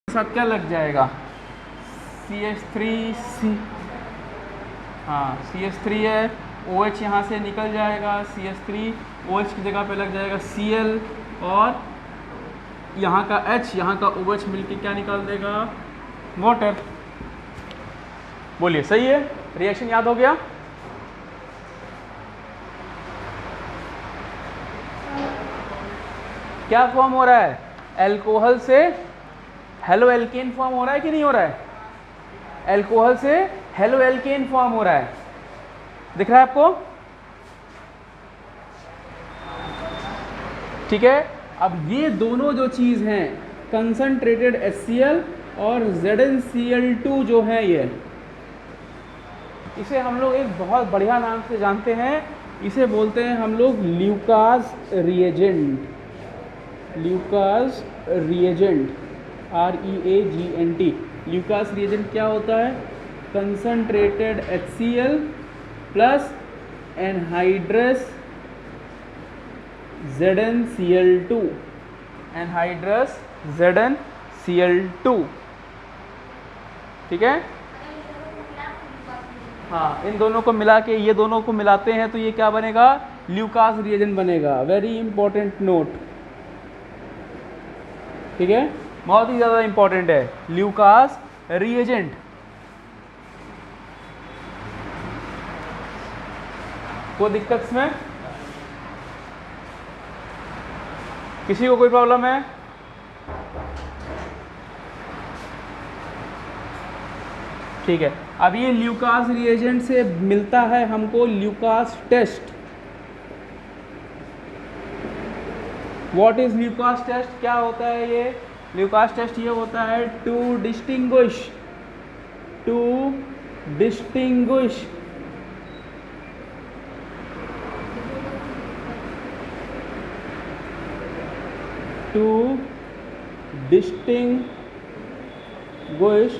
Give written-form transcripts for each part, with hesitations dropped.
साथ क्या लग जाएगा, CH3 हाँ CH3 है, OH यहाँ से निकल जाएगा, CH3 OH की जगह पे लग जाएगा Cl, और यहाँ का H यहाँ का OH मिलके क्या निकाल देगा, वाटर। बोलिए सही है, रिएक्शन याद हो गया। क्या फॉर्म हो रहा है, अल्कोहल से हेलो एल्केन फॉर्म हो रहा है कि नहीं हो रहा है, अल्कोहल से हेलो एल्केन फॉर्म हो रहा है, दिख रहा है आपको, ठीक है। अब ये दोनों जो चीज़ हैं, कंसंट्रेटेड HCl और ZnCl2 जो है, ये इसे हम लोग एक बहुत बढ़िया नाम से जानते हैं, इसे बोलते हैं हम लोग Lucas reagent, Lucas reagent, REAGNT। Lucas reagent क्या होता है, concentrated HCl plus anhydrous ZnCl2, anhydrous ZnCl2, ठीक है। हाँ, इन दोनों को मिला के, ये दोनों को मिलाते हैं तो ये क्या बनेगा, ल्यूकास रिएजेंट बनेगा। वेरी इंपॉर्टेंट नोट, ठीक है, बहुत ही ज़्यादा इंपॉर्टेंट है ल्यूकास रिएजेंट। कोई दिक्कत इसमें, किसी को कोई प्रॉब्लम है? ठीक है, अब ये ल्यूकास रिएजेंट से मिलता है हमको Lucas test. What is Lucas test, क्या होता है ये ल्यूकास टेस्ट, ये होता है to distinguish distinguish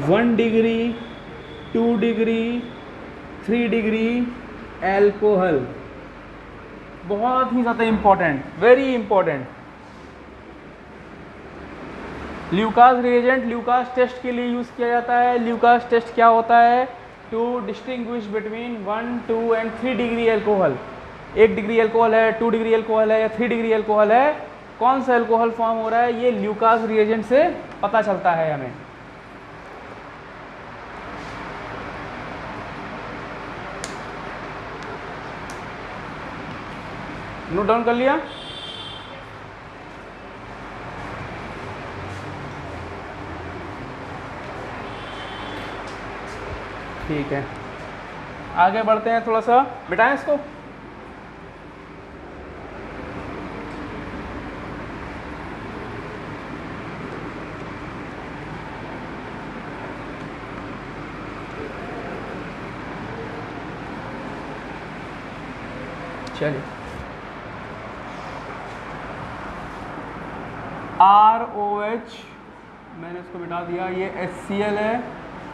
1 degree 2 degree 3 degree alcohol. बहुत ही ज़्यादा important, very important. Lucas reagent Lucas test के लिए यूज़ किया जाता है। ल्यूकास टेस्ट क्या होता है, to distinguish between 1, 2 and 3 degree alcohol. 1 degree alcohol है, 2 डिग्री एल्कोहल है या 3 डिग्री एल्कोहल है, कौन सा एल्कोहल फॉर्म हो रहा है, ये ल्यूकास रिएजेंट से पता चलता है हमें। नोट डाउन कर लिया? ठीक है, आगे बढ़ते हैं, थोड़ा सा मिटाएं इसको। चलिए, ROH मैंने इसको मिटा दिया, ये HCl है,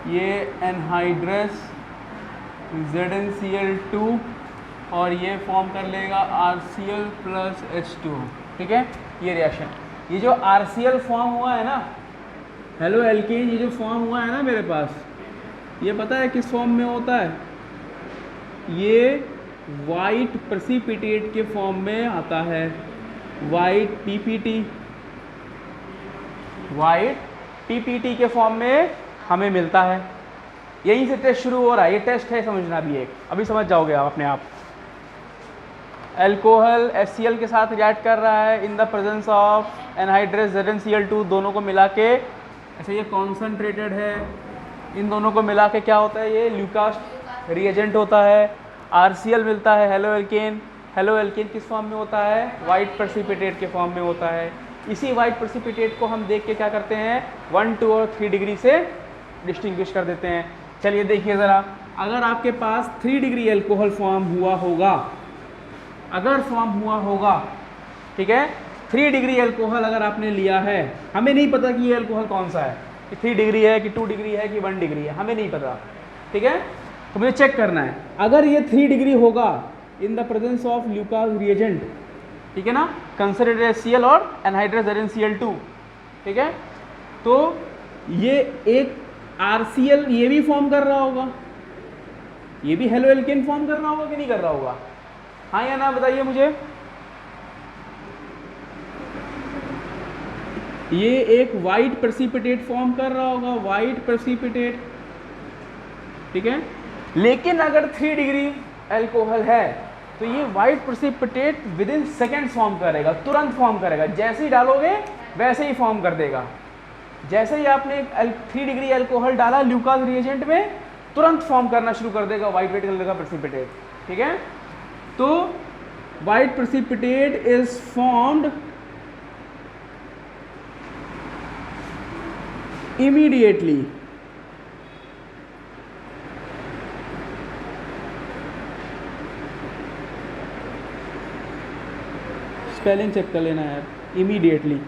ये एनहाइड्रस ZnCl2 और ये फॉर्म कर लेगा RCl प्लस H2O, ठीक है। ये रिएक्शन, ये जो RCl फॉर्म हुआ है ना, हेलो एल्केन, ये जो फॉर्म हुआ है ना मेरे पास, ये पता है किस फॉर्म में होता है, ये वाइट प्रेसिपिटेट के फॉर्म में आता है, वाइट PPT के फॉर्म में हमें मिलता है। यहीं से टेस्ट शुरू हो रहा है, ये टेस्ट है, समझना भी एक, अभी समझ जाओगे आप अपने आप। अल्कोहल HCl के साथ रिएक्ट कर रहा है in the presence of anhydrous ZnCl2, दोनों को मिला के, ऐसे ये कॉन्सनट्रेटेड है, इन दोनों को मिला के क्या होता है, ये ल्यूकास रिएजेंट होता है। RCl मिलता है हेलो एल्केन, हेलो एल्केन किस फॉर्म में होता है, वाइट प्रेसिपिटेट के फॉर्म में होता है। इसी वाइट प्रेसिपिटेट को हम देख के क्या करते हैं, 1, 2 और 3 डिग्री से डिस्टिंग्विश कर देते हैं। चलिए देखिए ज़रा, अगर आपके पास 3 डिग्री एल्कोहल फॉर्म हुआ होगा, अगर फॉर्म हुआ होगा, ठीक है, 3 डिग्री एल्कोहल अगर आपने लिया है, हमें नहीं पता कि ये एल्कोहल कौन सा है, कि 3 डिग्री है कि 2 डिग्री है कि 1 डिग्री है, हमें नहीं पता, ठीक है, तो मुझे चेक करना है। अगर ये 3 डिग्री होगा in the presence of Lucas reagent, ठीक है ना, कंसनट्रेटेड HCl और एनहाइड्रस ZnCl2, ठीक है। तो ये एक RCl ये भी फॉर्म कर रहा होगा, ये भी हेलो एल्केन फॉर्म कर रहा होगा कि नहीं कर रहा होगा, हाँ या ना बताइए मुझे। ये एक वाइट प्रेसिपिटेट फॉर्म कर रहा होगा, वाइट प्रेसिपिटेट, ठीक है। लेकिन अगर 3 डिग्री अल्कोहल है तो ये white precipitate with in seconds form करेगा, तुरंत फॉर्म करेगा, जैसे ही डालोगे वैसे ही फॉर्म कर देगा। जैसे ही आपने 3 डिग्री अल्कोहल डाला ल्यूकास रिएजेंट में, तुरंत फॉर्म करना शुरू कर देगा वाइट रेड कलर का प्रेसिपिटेट, ठीक है। तो white precipitate is formed immediately, spelling check कर लेना यार, इमीडिएटली,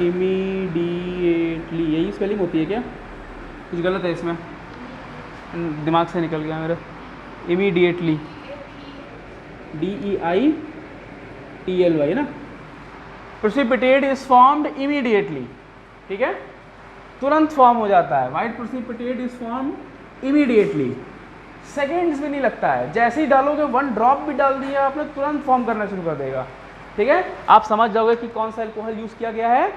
इमीडिएटली यही स्पेलिंग होती है क्या, कुछ गलत है इसमें, दिमाग से निकल गया मेरा। इमीडिएटली DEITLY ना, प्रेसिपिटेट इज फॉर्म्ड इमीडिएटली, ठीक है, तुरंत फॉर्म हो जाता है। White precipitate is formed immediately, seconds भी नहीं लगता है, जैसे ही डालोगे 1 ड्रॉप भी डाल दिया आपने, तुरंत फॉर्म करना शुरू कर देगा, ठीक है। आप समझ जाओगे कि कौन सा अल्कोहल यूज किया गया है,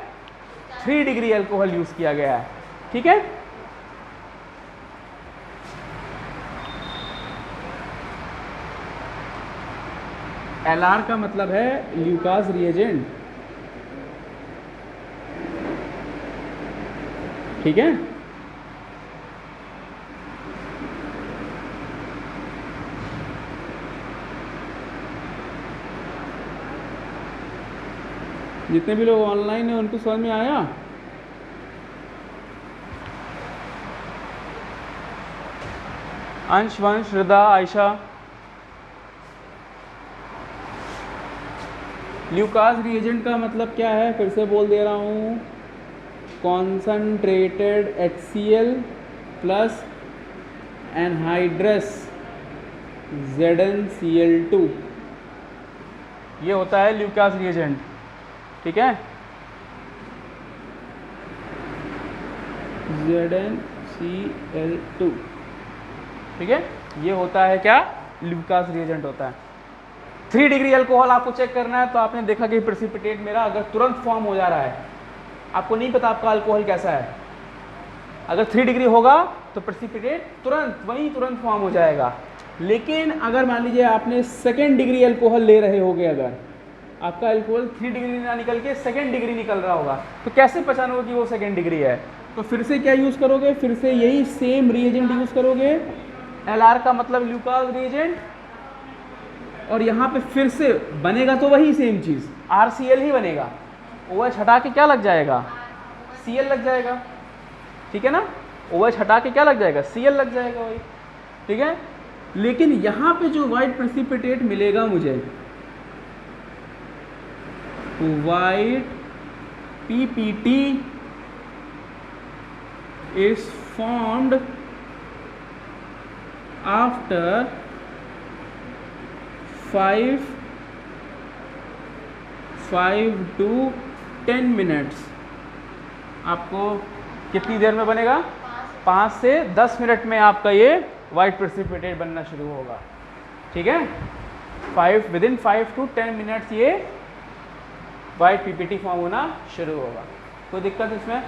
3 डिग्री अल्कोहल यूज किया गया है, ठीक है। LR का मतलब है ल्यूकास रिएजेंट, ठीक है। जितने भी लोग ऑनलाइन हैं उनको समझ में आया? अंश, वंश, हृदा, आयशा। ल्यूकास रिएजेंट का मतलब क्या है, फिर से बोल दे रहा हूँ, concentrated HCl plus anhydrous ZnCl2, ये होता है ल्यूकास रिएजेंट, ठीक है। ZnCl2, ठीक है, ये होता है क्या, ल्यूकास रिएजेंट होता है। 3 डिग्री अल्कोहल आपको चेक करना है तो आपने देखा कि प्रेसिपिटेट मेरा अगर तुरंत फॉर्म हो जा रहा है, आपको नहीं पता आपका अल्कोहल कैसा है, अगर 3 डिग्री होगा तो प्रेसिपिटेट तुरंत वहीं तुरंत फॉर्म हो जाएगा। लेकिन अगर मान लीजिए आपने 2nd डिग्री अल्कोहल ले रहे होगे, अगर आपका अल्कोहल 3 डिग्री ना निकल के 2nd डिग्री निकल रहा होगा, तो कैसे पहचानोगे कि वो 2nd डिग्री है, तो फिर से क्या यूज़ करोगे, फिर से यही सेम रिएजेंट यूज़ करोगे, LR का मतलब ल्यूकास रिएजेंट, और यहाँ पे फिर से बनेगा तो वही सेम चीज़, RCl ही बनेगा, OH हटा के क्या लग जाएगा, Cl लग जाएगा, ठीक है ना, OH हटा के क्या लग जाएगा, Cl लग जाएगा वही, ठीक है। लेकिन यहाँ पे जो वाइट प्रेसिपिटेट मिलेगा मुझे, white PPT is formed after 5 to 10 minutes. आपको कितनी देर में बनेगा, 5 से 10 मिनट में आपका ये वाइट प्रेसिपिटेट बनना शुरू होगा, ठीक है। विदिन 5 to 10 मिनट्स ये वाइट PPT फॉर्म होना शुरू होगा। कोई दिक्कत इसमें,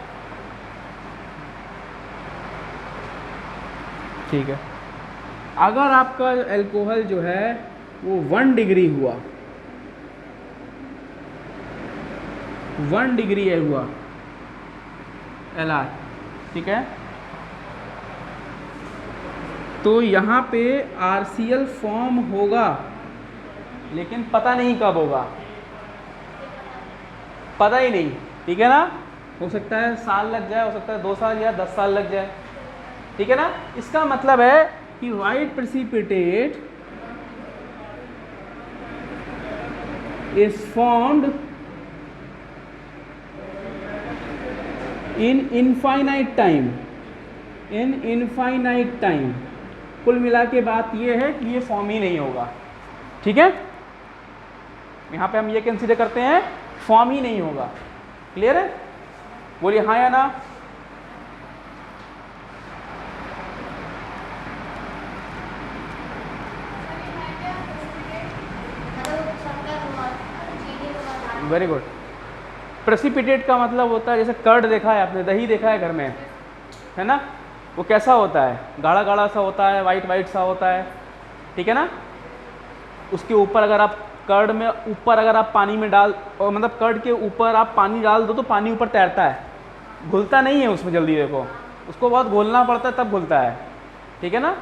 ठीक है। अगर आपका अल्कोहल जो है वो 1 डिग्री हुआ, 1 डिग्री हुआ LR, ठीक है, तो यहाँ पे RCl फॉर्म होगा, लेकिन पता नहीं कब होगा, पता ही नहीं, ठीक है ना, हो सकता है साल लग जाए, हो सकता है 2 साल या 10 साल लग जाए, ठीक है ना। इसका मतलब है कि white precipitate is formed in infinite time। कुल मिला के बात ये है कि ये फॉर्म ही नहीं होगा, ठीक है, यहाँ पे हम ये कंसीडर करते हैं फॉर्म ही नहीं होगा। क्लियर है, बोलिए हाँ या ना। Very good. प्रेसिपिटेट का मतलब होता है, जैसे कर्ड देखा है आपने, दही देखा है घर में, है ना, वो कैसा होता है, गाढ़ा गाढ़ा सा होता है, वाइट वाइट सा होता है, ठीक है ना। उसके ऊपर अगर आप कर्ड में ऊपर अगर आप पानी में डाल, और मतलब कर्ड के ऊपर आप पानी डाल दो तो पानी ऊपर तैरता है, घुलता नहीं है उसमें जल्दी, देखो उसको बहुत घोलना पड़ता है तब घुलता है, ठीक है ना।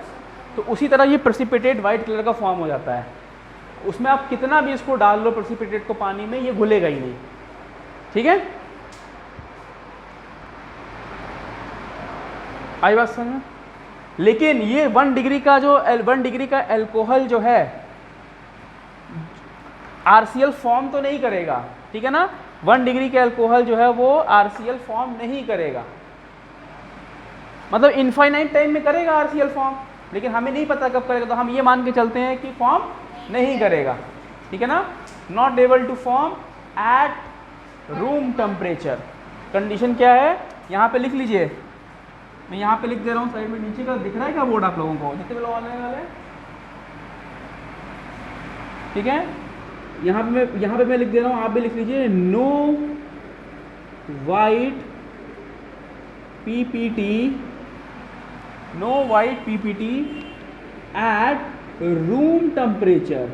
तो उसी तरह ये प्रेसिपिटेट वाइट कलर का फॉर्म हो जाता है, उसमें आप कितना भी इसको डाल लो प्रेसिपिटेट को पानी में, ये घुलेगा ही नहीं, ठीक है। आई बात समझ में। लेकिन ये 1 डिग्री का जो 1 डिग्री का एल्कोहल जो है आरसीएल फॉर्म तो नहीं करेगा, ठीक है ना। 1 डिग्री का एल्कोहल जो है वो आरसीएल फॉर्म नहीं करेगा, मतलब इनफाइनाइट टाइम में करेगा आरसीएल फॉर्म, लेकिन हमें नहीं पता कब करेगा, तो हम ये मान के चलते हैं कि फॉर्म नहीं करेगा, ठीक है ना। Not able to form at room temperature. Condition क्या है, यहाँ पे लिख लीजिए, मैं यहाँ पे लिख दे रहा हूँ साइड में, नीचे का दिख रहा है क्या बोर्ड आप लोगों को, जितने भी लोग आने वाले, ठीक है। यहाँ पे मैं लिख दे रहा हूँ, आप भी लिख लीजिए, no white PPT, no white PPT at room temperature.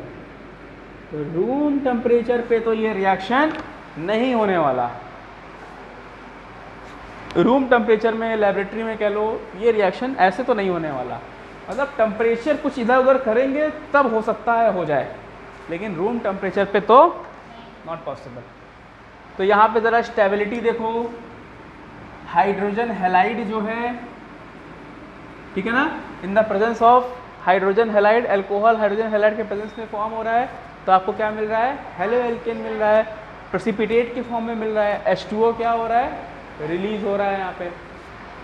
Room temperature पे तो ये रिएक्शन नहीं होने वाला, रूम टेम्परेचर में लेबोरेटरी में कह लो, ये रिएक्शन ऐसे तो नहीं होने वाला, मतलब टेम्परेचर कुछ इधर उधर करेंगे तब हो सकता है हो जाए, लेकिन रूम टेम्परेचर पे तो नॉट पॉसिबल। तो यहाँ पे ज़रा स्टेबिलिटी देखो, हाइड्रोजन हैलाइड जो है, ठीक है ना, in the presence of hydrogen halide, alcohol hydrogen halide के प्रेजेंस में फॉर्म हो रहा है, तो आपको क्या मिल रहा है, हेलो एल्केन मिल रहा है, प्रेसिपिटेट के फॉर्म में मिल रहा है, H2O क्या हो रहा है, रिलीज हो रहा है यहाँ पे।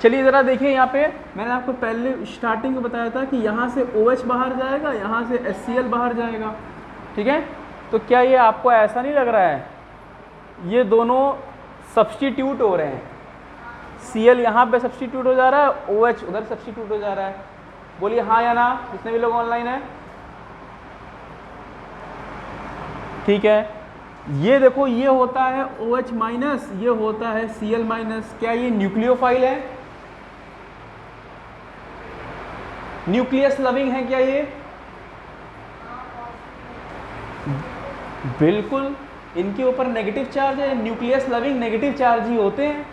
चलिए ज़रा देखिए, यहाँ पे मैंने आपको पहले स्टार्टिंग में बताया था कि यहाँ से OH बाहर जाएगा, यहाँ से HCl बाहर जाएगा, ठीक है। तो क्या ये आपको ऐसा नहीं लग रहा है, ये दोनों सब्स्टिट्यूट हो रहे हैं, Cl यहाँ पे सब्स्टिट्यूट हो जा रहा है, OH उधर सब्स्टिट्यूट हो जा रहा है। बोलिए हाँ या ना, जितने भी लोग ऑनलाइन हैं, ठीक है। ये देखो, ये होता है OH माइनस, ये होता है Cl माइनस, क्या ये न्यूक्लियोफाइल है, न्यूक्लियस लविंग है क्या ये, बिल्कुल। इनके ऊपर नेगेटिव चार्ज है, न्यूक्लियस लविंग नेगेटिव चार्ज ही होते हैं,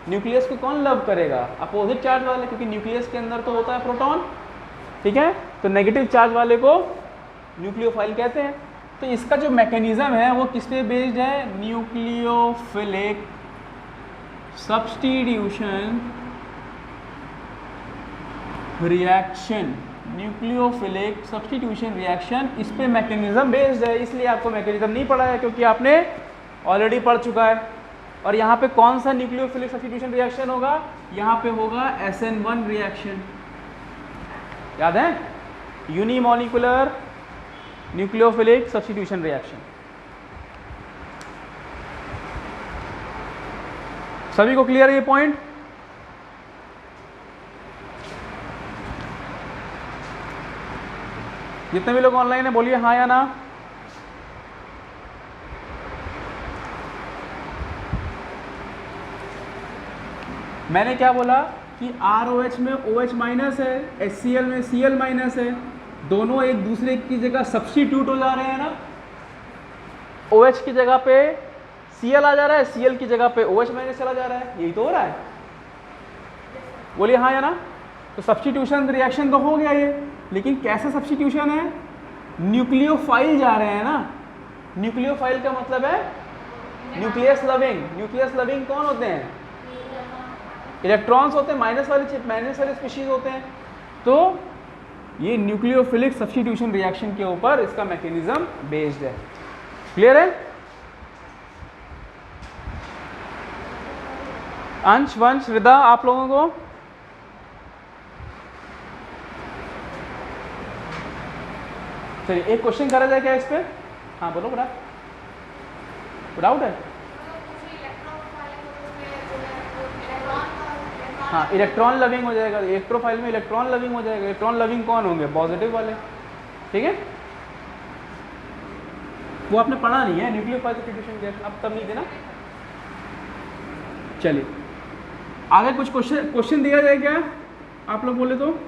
न्यूक्लियस को कौन लव करेगा, अपोजिट चार्ज वाले, क्योंकि न्यूक्लियस के अंदर तो होता है प्रोटॉन, ठीक है। तो नेगेटिव चार्ज वाले को न्यूक्लियोफाइल कहते हैं। तो इसका जो मैकेनिज्म है वो किस पे बेस्ड है, nucleophilic substitution reaction, nucleophilic substitution reaction, इस पे मैकेनिज्म बेस्ड है, इसलिए आपको मैकेनिज्म नहीं पढ़ा है क्योंकि आपने ऑलरेडी पढ़ चुका है। और यहाँ पे कौन सा न्यूक्लियोफिलिक सब्स्टिट्यूशन रिएक्शन होगा, यहाँ पे होगा SN1 रिएक्शन, याद है, यूनिमोलिकुलर न्यूक्लियोफिलिक सब्स्टिट्यूशन रिएक्शन। सभी को क्लियर है ये पॉइंट, जितने भी लोग ऑनलाइन है बोलिए हाँ या ना। मैंने क्या बोला कि ROH में OH माइनस है, HCl में Cl माइनस है, दोनों एक दूसरे की जगह सब्स्टिट्यूट हो जा रहे हैं ना, OH की जगह पे Cl आ जा रहा है, Cl की जगह पे OH माइनस चला जा रहा है, यही तो हो रहा है, बोलिए हाँ या ना। तो सब्स्टिट्यूशन रिएक्शन तो हो गया ये, लेकिन कैसा सब्स्टिट्यूशन है, न्यूक्लियोफाइल जा रहे हैं ना, न्यूक्लियोफाइल का मतलब है न्यूक्लियस लविंग, न्यूक्लियस लविंग कौन होते हैं, इलेक्ट्रॉन्स होते हैं, माइनस वाले स्पीशीज होते हैं। तो ये न्यूक्लियोफिलिक सब्स्टिट्यूशन रिएक्शन के ऊपर इसका मैकेनिज्म बेस्ड है, क्लियर है। अंश, वंश, हृदा, आप लोगों को चलिए एक क्वेश्चन करा जाए क्या इस पर? हाँ बोलो बड़ा डाउट है। हाँ इलेक्ट्रॉन लविंग हो जाएगा, इलेक्ट्रोफाइल में इलेक्ट्रॉन लविंग हो जाएगा। इलेक्ट्रॉन लविंग कौन होंगे? पॉजिटिव वाले, ठीक है। वो आपने पढ़ा नहीं है न्यूक्लियोफाइल सब्स्टिट्यूशन रिएक्शन, अब तब नहीं देना। चलिए आगे कुछ क्वेश्चन दिया जाए क्या आप लोग बोले तो?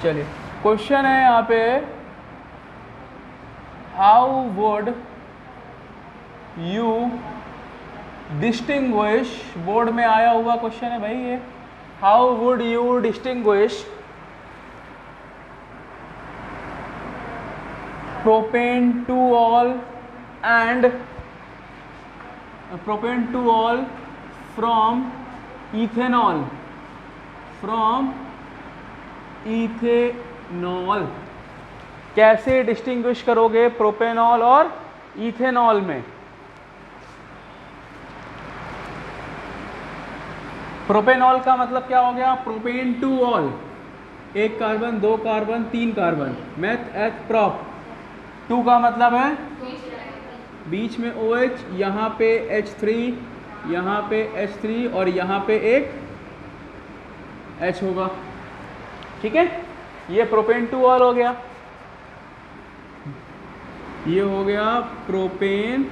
चलिए क्वेश्चन है यहाँ पे, how would you distinguish, board में आया हुआ क्वेश्चन है भाई ये, how would you distinguish propane two ol and propane two ol from ethanol, from ethanol? कैसे डिस्टिंग्विश करोगे प्रोपेनॉल और इथेनॉल में? प्रोपेनॉल का मतलब क्या हो गया? प्रोपेन टू ऑल, एक कार्बन, दो कार्बन, तीन carbon, meth eth prop. Two का मतलब है बीच में OH, यहाँ पे H3, यहाँ पे H3 और यहाँ पे एक H होगा, ठीक है। ये प्रोपेन टू ऑल हो गया, ये हो गया प्रोपेन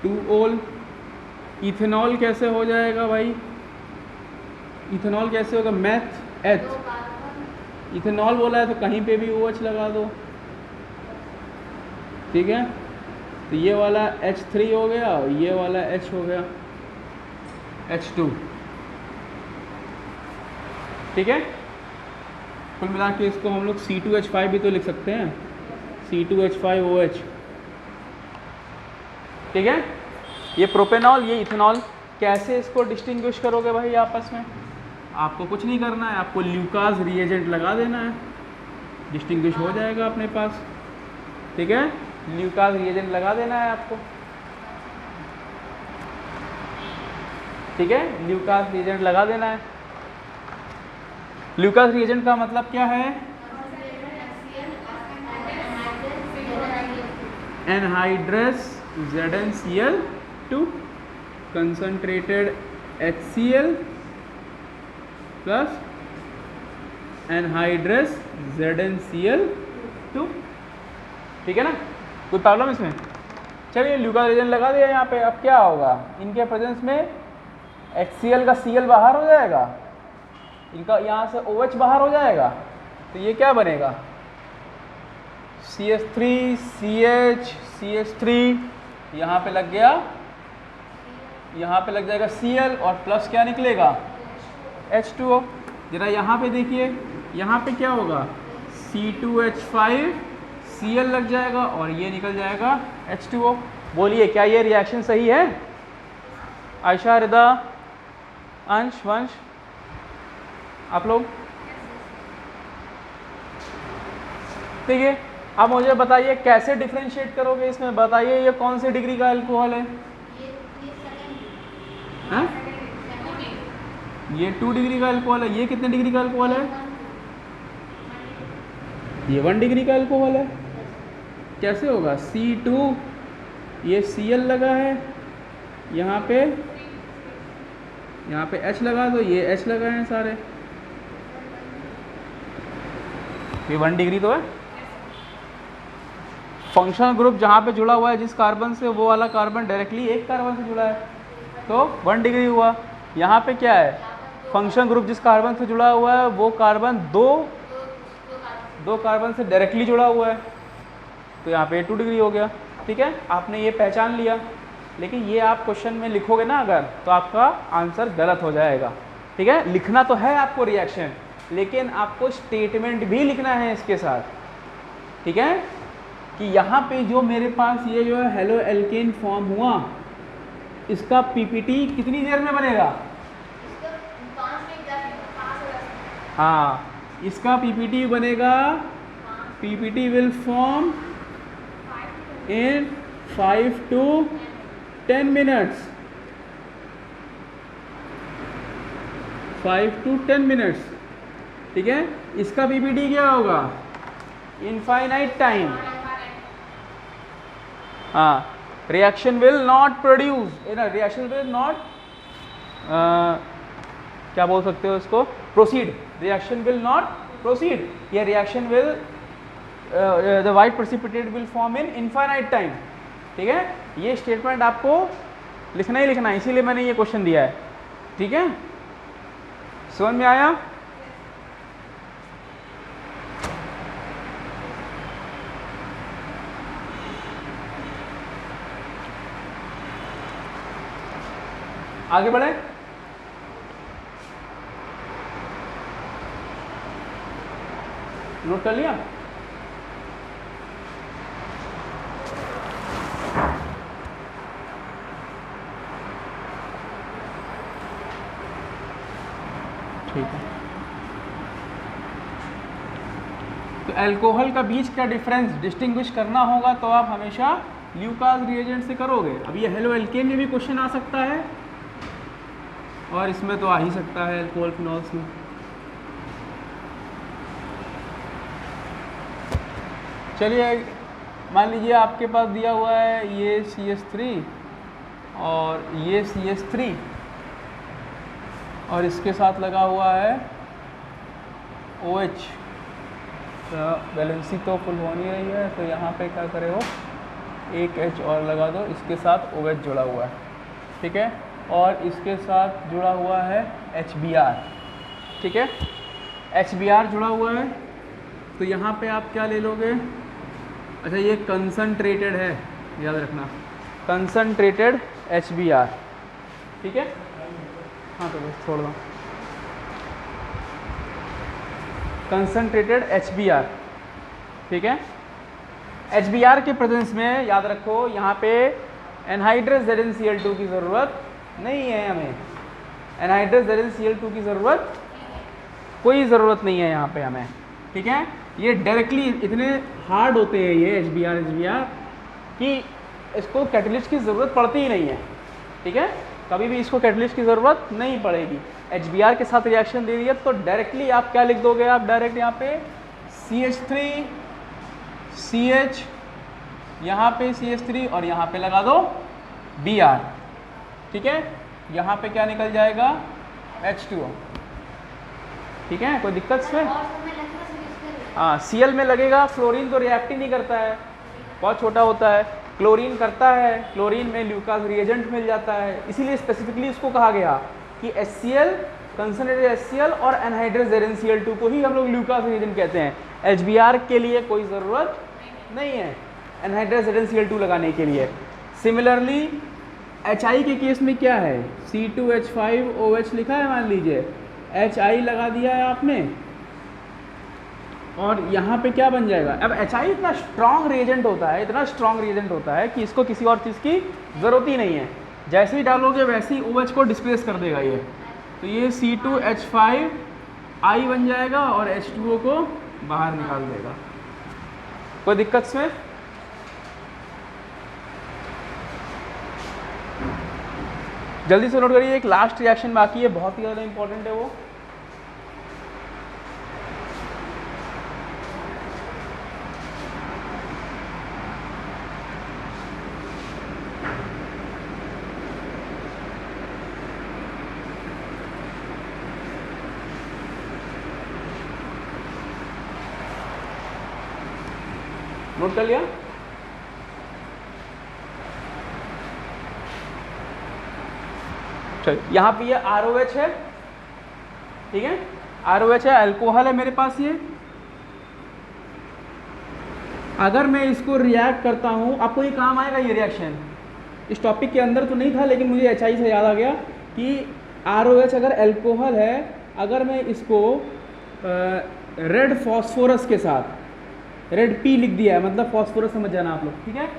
टू ऑल। इथेनॉल कैसे हो जाएगा भाई? इथेनॉल कैसे होगा? मेथ एथ, इथेनॉल बोला है तो कहीं पे भी OH लगा दो, ठीक है। तो ये वाला H3 हो गया और ये वाला H हो गया H2, ठीक है। कुल मिला के इसको हम लोग C2H5 भी तो लिख सकते हैं, C2H5OH, ठीक है। ये प्रोपेनॉल, ये इथेनॉल। कैसे इसको डिस्टिंग्विश करोगे भाई आपस में? आपको कुछ नहीं करना है, आपको ल्यूकास रिएजेंट लगा देना है, डिस्टिंग्विश हो जाएगा अपने पास, ठीक है। ल्यूकास रिएजेंट लगा देना है आपको, ठीक है। ल्यूकास रिएजेंट लगा देना है। ल्यूकास रिएजेंट का मतलब क्या है? Anhydrous ZnCl2 concentrated HCl plus anhydrous ZnCl2, ठीक है ना। कोई प्रॉब्लम इसमें? चलिए ल्यूकास रिएजेंट लगा दिया यहाँ पे। अब क्या होगा? इनके प्रेजेंस में HCl का Cl बाहर हो जाएगा, इनका यहाँ से OH बाहर हो जाएगा, तो ये क्या बनेगा? CH3 CH CH3, यहाँ पे लग गया, यहाँ पे लग जाएगा Cl और प्लस क्या निकलेगा? H2O। जरा यहाँ पे देखिए, यहाँ पे क्या होगा? C2H5 Cl लग जाएगा और ये निकल जाएगा H2O। बोलिए क्या ये रिएक्शन सही है? आयशा, रिदा, अंश, वंश, आप लोग ठीक है। अब मुझे बताइए कैसे डिफरेंशिएट करोगे इसमें? बताइए ये कौन सी डिग्री का अल्कोहल है? हाँ? ये 2 डिग्री का अल्कोहल है। ये कितने डिग्री का अल्कोहल है? ये 1 डिग्री का अल्कोहल है। कैसे होगा? C2, ये Cl लगा है, यहाँ पे H लगा दो, ये H लगा है सारे, ये 1 डिग्री तो है। फंक्शनल ग्रुप जहाँ पे जुड़ा हुआ है जिस कार्बन से, वो वाला कार्बन डायरेक्टली एक कार्बन से जुड़ा है तो 1 डिग्री हुआ। यहाँ पे क्या है? फंक्शनल ग्रुप जिस कार्बन से जुड़ा हुआ है वो कार्बन दो कार्बन से डायरेक्टली जुड़ा हुआ है, तो यहाँ पे 2 डिग्री हो गया। ठीक है, आपने ये पहचान लिया, लेकिन ये आप क्वेश्चन में लिखोगे ना अगर, तो आपका आंसर गलत हो जाएगा। ठीक है, लिखना तो है आपको रिएक्शन, लेकिन आपको स्टेटमेंट भी लिखना है इसके साथ। ठीक है, कि यहाँ पे जो मेरे पास ये जो है हेलो एल्केन फॉर्म हुआ, इसका पीपीटी कितनी देर में बनेगा? हाँ, इसका पीपीटी बनेगा, PPT will form in 5 to 10 minutes, 5 to 10 minutes, ठीक है। इसका पीपीटी क्या होगा, इनफाइनाइट टाइम। हाँ, reaction will not produce, reaction will not क्या बोल सकते हो इसको, proceed, reaction will not proceed, या reaction will the white precipitate will form in infinite time, ठीक है। ये स्टेटमेंट आपको लिखना ही लिखना है, इसीलिए मैंने ये क्वेश्चन दिया है, ठीक है। समझ में आया? आगे बढ़े। नोट कर लिया? ठीक है। तो अल्कोहल का बीच का डिफरेंस डिस्टिंग्विश करना होगा तो आप हमेशा ल्यूकास रिएजेंट से करोगे। अब ये हेलो एल्केन में भी क्वेश्चन आ सकता है और इसमें तो आ ही सकता है अल्कोहल फिनॉल्स में। चलिए मान लीजिए आपके पास दिया हुआ है ये CH3 और ये CH3 और इसके साथ लगा हुआ है OH, तो वैलेंसी तो फुल हो नहीं रही है, तो यहाँ पे क्या करे हो, एक H और लगा दो, इसके साथ OH जुड़ा हुआ है, ठीक है, और इसके साथ जुड़ा हुआ है HBr, ठीक है, HBr जुड़ा हुआ है। तो यहाँ पे आप क्या ले लोगे, अच्छा ये कंसनट्रेटेड है, याद रखना, कंसनट्रेटेड HBr, ठीक है। हाँ तो बस छोड़ दो, कंसनट्रेटेड HBr, ठीक है। HBr के प्रेजेंस में याद रखो यहाँ पे एनहाइड्रस ZnCl2 की ज़रूरत नहीं है, हमें एनहाइड्रस ZnCl2 की ज़रूरत, कोई ज़रूरत नहीं है यहाँ पे हमें, ठीक है। ये डायरेक्टली इतने हार्ड होते हैं ये HBr कि इसको कैटलिस्ट की ज़रूरत पड़ती ही नहीं है, ठीक है, कभी भी इसको कैटलिस्ट की ज़रूरत नहीं पड़ेगी। HBr के साथ रिएक्शन दे दिया तो डायरेक्टली आप क्या लिख दोगे, आप डायरेक्ट यहाँ पे CH3 CH, यहाँ पे CH3 और यहाँ पे लगा दो Br, ठीक है। यहाँ पे क्या निकल जाएगा, H2O, ठीक है, कोई दिक्कत इसमें? हाँ, Cl में लगेगा, फ्लोरीन तो रिएक्ट ही नहीं करता है, बहुत छोटा होता है, क्लोरीन करता है, क्लोरीन में ल्यूकास रिएजेंट मिल जाता है, इसीलिए स्पेसिफिकली इसको कहा गया कि HCl, कंसनट्रेटेड HCl और एनहाइड्रस ZnCl2 को ही हम लोग ल्यूकास रिएजेंट कहते हैं। HBr के लिए कोई ज़रूरत नहीं है एनहाइड्रस ZnCl2 लगाने के लिए। सिमिलरली HI के केस में क्या है, C2H5OH लिखा है, मान लीजिए HI लगा दिया है आपने और यहाँ पे क्या बन जाएगा। अब HI इतना स्ट्रॉन्ग रिएजेंट होता है, इतना स्ट्रॉन्ग रिएजेंट होता है कि इसको किसी और चीज़ की ज़रूरत ही नहीं है, जैसे ही डालोगे वैसे ही OH को डिस्प्लेस कर देगा ये, तो ये C2H5I बन जाएगा और H2O को बाहर निकाल देगा। कोई दिक्कत इसमें? जल्दी से नोट करिए, एक लास्ट रिएक्शन बाकी है, बहुत ही ज़्यादा इंपॉर्टेंट है वो। नोट कर लिया? चल यहाँ पे ये ROH है, ठीक है, ROH है, अल्कोहल है मेरे पास ये। अगर मैं इसको रिएक्ट करता हूँ, आपको ये काम आएगा ये रिएक्शन, इस टॉपिक के अंदर तो नहीं था लेकिन मुझे HI से याद आ गया कि ROH अगर अल्कोहल है, अगर मैं इसको रेड फॉस्फोरस के साथ, रेड P लिख दिया है मतलब फॉस्फोरस समझ जाना आप लोग, ठीक है,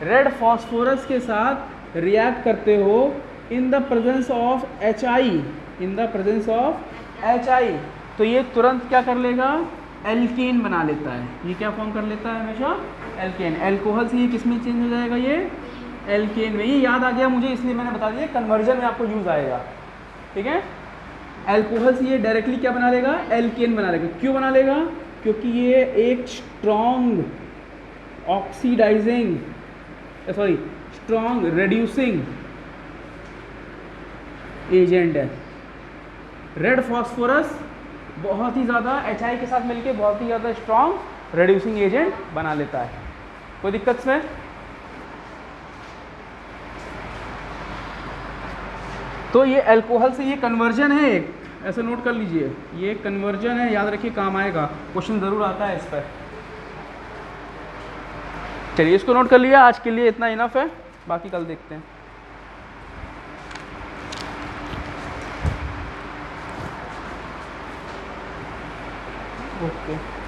रेड फॉस्फोरस के साथ रिएक्ट करते हो in the presence of HI, in the presence of HI, तो ये तुरंत क्या कर लेगा, एल्केन बना लेता है। ये क्या फॉर्म कर लेता है हमेशा, एल्केन। एल्कोहल से ये किस में चेंज हो जाएगा, ये एल्केन में। ये याद आ गया मुझे, इसलिए मैंने बता दिया, कन्वर्जन में आपको यूज आएगा, ठीक है। एल्कोहल से ये डायरेक्टली क्या बना लेगा, एल्केन बना लेगा। क्यों बना लेगा, क्योंकि ये एक strong oxidising strong reducing agent है। रेड फॉस्फोरस बहुत ही ज़्यादा HI के साथ मिलके बहुत ही ज़्यादा स्ट्रॉन्ग रिड्यूसिंग एजेंट बना लेता है। कोई दिक्कत इसमें? तो ये अल्कोहल से ये कन्वर्जन है एक, ऐसे नोट कर लीजिए, ये कन्वर्जन है, याद रखिए, काम आएगा, क्वेश्चन ज़रूर आता है इस पर। चलिए इसको नोट कर लिया, आज के लिए इतना इनफ है, बाकी कल देखते हैं। ओके।